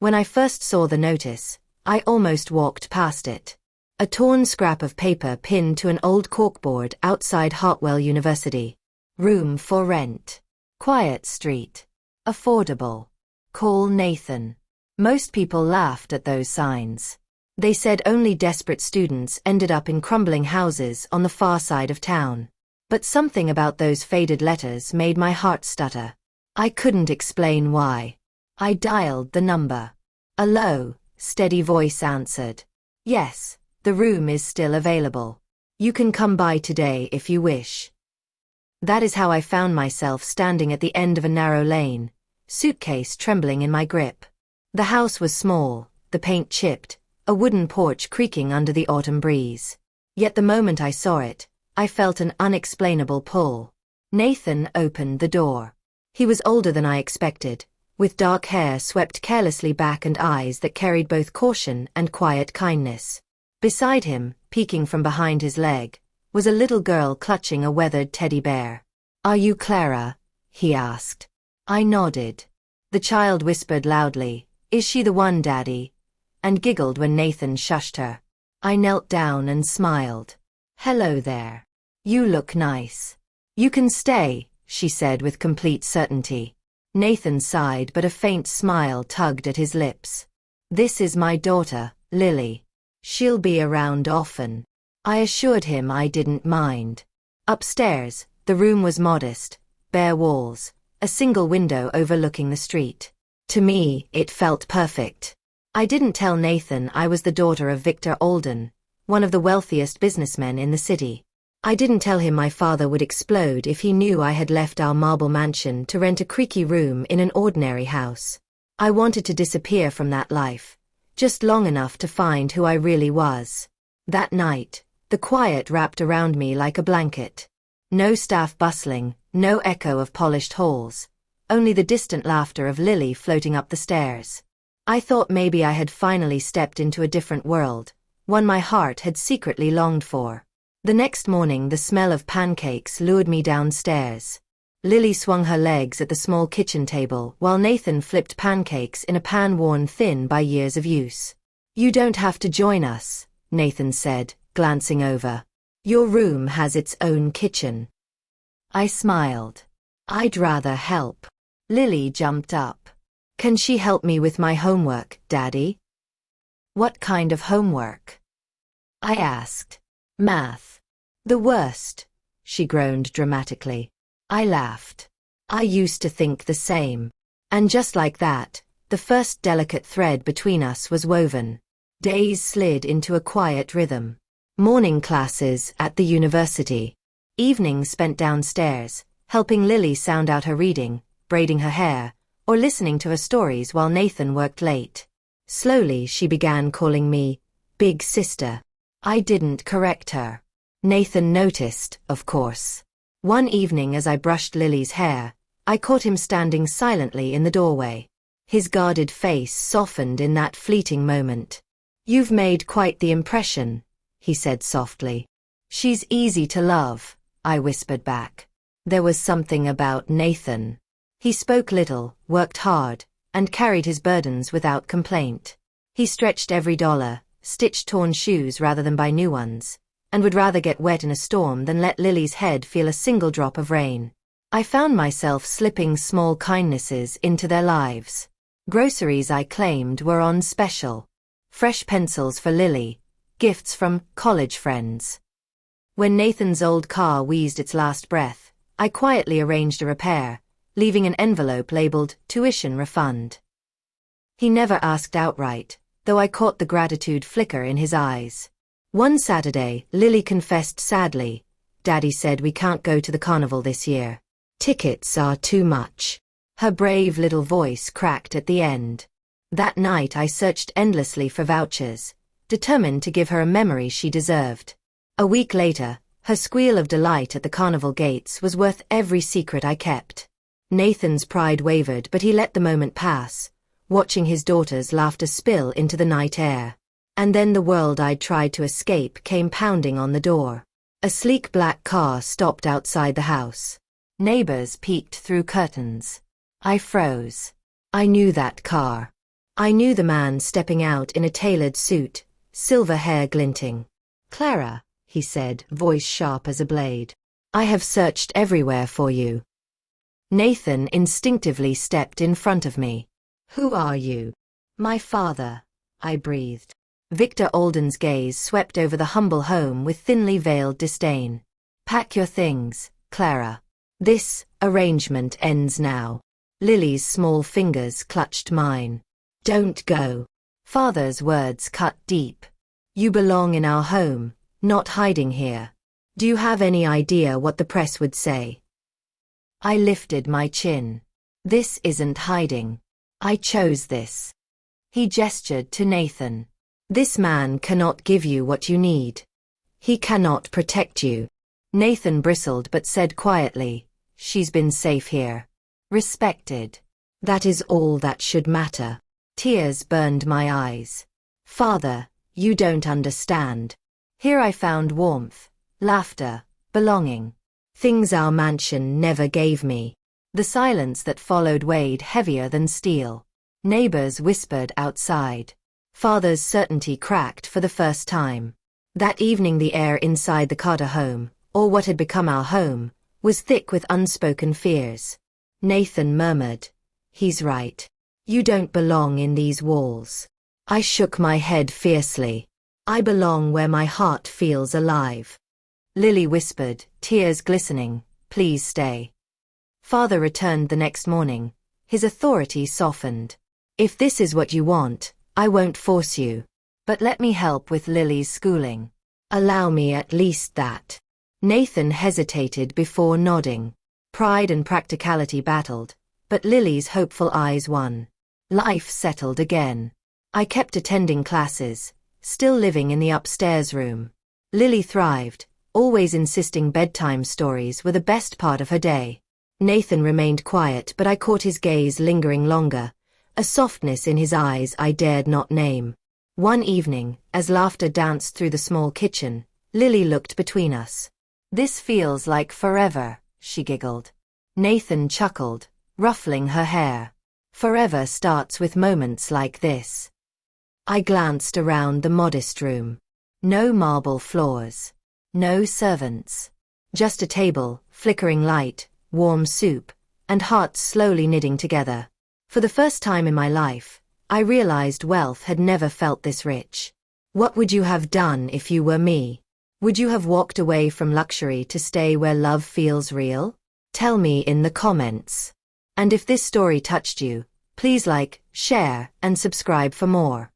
When I first saw the notice, I almost walked past it. A torn scrap of paper pinned to an old corkboard outside Hartwell University. Room for rent. Quiet street. Affordable. Call Nathan. Most people laughed at those signs. They said only desperate students ended up in crumbling houses on the far side of town. But something about those faded letters made my heart stutter. I couldn't explain why. I dialed the number. A low, steady voice answered. Yes, the room is still available. You can come by today if you wish. That is how I found myself standing at the end of a narrow lane, suitcase trembling in my grip. The house was small, the paint chipped, a wooden porch creaking under the autumn breeze. Yet the moment I saw it, I felt an unexplainable pull. Nathan opened the door. He was older than I expected, with dark hair swept carelessly back and eyes that carried both caution and quiet kindness. Beside him, peeking from behind his leg, was a little girl clutching a weathered teddy bear. "Are you Clara?" he asked. I nodded. The child whispered loudly, "Is she the one, Daddy?" and giggled when Nathan shushed her. I knelt down and smiled. "Hello there. You look nice. You can stay," she said with complete certainty. Nathan sighed, but a faint smile tugged at his lips. "This is my daughter, Lily. She'll be around often." I assured him I didn't mind. Upstairs, the room was modest, bare walls, a single window overlooking the street. To me, it felt perfect. I didn't tell Nathan I was the daughter of Victor Alden, one of the wealthiest businessmen in the city. I didn't tell him my father would explode if he knew I had left our marble mansion to rent a creaky room in an ordinary house. I wanted to disappear from that life, just long enough to find who I really was. That night, the quiet wrapped around me like a blanket. No staff bustling, no echo of polished halls, only the distant laughter of Lily floating up the stairs. I thought maybe I had finally stepped into a different world, one my heart had secretly longed for. The next morning the smell of pancakes lured me downstairs. Lily swung her legs at the small kitchen table while Nathan flipped pancakes in a pan worn thin by years of use. "You don't have to join us," Nathan said, glancing over. "Your room has its own kitchen." I smiled. "I'd rather help." Lily jumped up. "Can she help me with my homework, Daddy?" "What kind of homework?" I asked. "Math." "The worst," she groaned dramatically. I laughed. I used to think the same. And just like that, the first delicate thread between us was woven. Days slid into a quiet rhythm. Morning classes at the university. Evenings spent downstairs, helping Lily sound out her reading, braiding her hair, or listening to her stories while Nathan worked late. Slowly she began calling me Big Sister. I didn't correct her. Nathan noticed, of course. One evening as I brushed Lily's hair, I caught him standing silently in the doorway. His guarded face softened in that fleeting moment. "You've made quite the impression," he said softly. "She's easy to love," I whispered back. There was something about Nathan. He spoke little, worked hard, and carried his burdens without complaint. He stretched every dollar, stitched torn shoes rather than buy new ones, and would rather get wet in a storm than let Lily's head feel a single drop of rain. I found myself slipping small kindnesses into their lives. Groceries I claimed were on special. Fresh pencils for Lily, gifts from college friends. When Nathan's old car wheezed its last breath, I quietly arranged a repair, leaving an envelope labeled tuition refund. He never asked outright, though I caught the gratitude flicker in his eyes. One Saturday, Lily confessed sadly, "Daddy said we can't go to the carnival this year. Tickets are too much." Her brave little voice cracked at the end. That night I searched endlessly for vouchers, determined to give her a memory she deserved. A week later, her squeal of delight at the carnival gates was worth every secret I kept. Nathan's pride wavered, but he let the moment pass, watching his daughter's laughter spill into the night air. And then the world I'd tried to escape came pounding on the door. A sleek black car stopped outside the house. Neighbors peeked through curtains. I froze. I knew that car. I knew the man stepping out in a tailored suit, silver hair glinting. "Clara," he said, voice sharp as a blade. "I have searched everywhere for you." Nathan instinctively stepped in front of me. "Who are you?" "My father," I breathed. Victor Alden's gaze swept over the humble home with thinly veiled disdain. "Pack your things, Clara. This arrangement ends now." Lily's small fingers clutched mine. "Don't go." Father's words cut deep. "You belong in our home, not hiding here. Do you have any idea what the press would say?" I lifted my chin. "This isn't hiding. I chose this." He gestured to Nathan. "This man cannot give you what you need. He cannot protect you." Nathan bristled but said quietly, "She's been safe here. Respected. That is all that should matter." Tears burned my eyes. "Father, you don't understand. Here I found warmth, laughter, belonging. Things our mansion never gave me." The silence that followed weighed heavier than steel. Neighbors whispered outside. Father's certainty cracked for the first time. That evening the air inside the Carter home, or what had become our home, was thick with unspoken fears. Nathan murmured, "He's right. You don't belong in these walls." I shook my head fiercely. "I belong where my heart feels alive." Lily whispered, tears glistening, "Please stay." Father returned the next morning. His authority softened. "If this is what you want, I won't force you. But let me help with Lily's schooling. Allow me at least that." Nathan hesitated before nodding. Pride and practicality battled, but Lily's hopeful eyes won. Life settled again. I kept attending classes, still living in the upstairs room. Lily thrived, always insisting bedtime stories were the best part of her day. Nathan remained quiet, but I caught his gaze lingering longer, a softness in his eyes I dared not name. One evening, as laughter danced through the small kitchen, Lily looked between us. "This feels like forever," she giggled. Nathan chuckled, ruffling her hair. "Forever starts with moments like this." I glanced around the modest room. No marble floors. No servants. Just a table, flickering light, warm soup, and hearts slowly knitting together. For the first time in my life, I realized wealth had never felt this rich. What would you have done if you were me? Would you have walked away from luxury to stay where love feels real? Tell me in the comments. And if this story touched you, please like, share, and subscribe for more.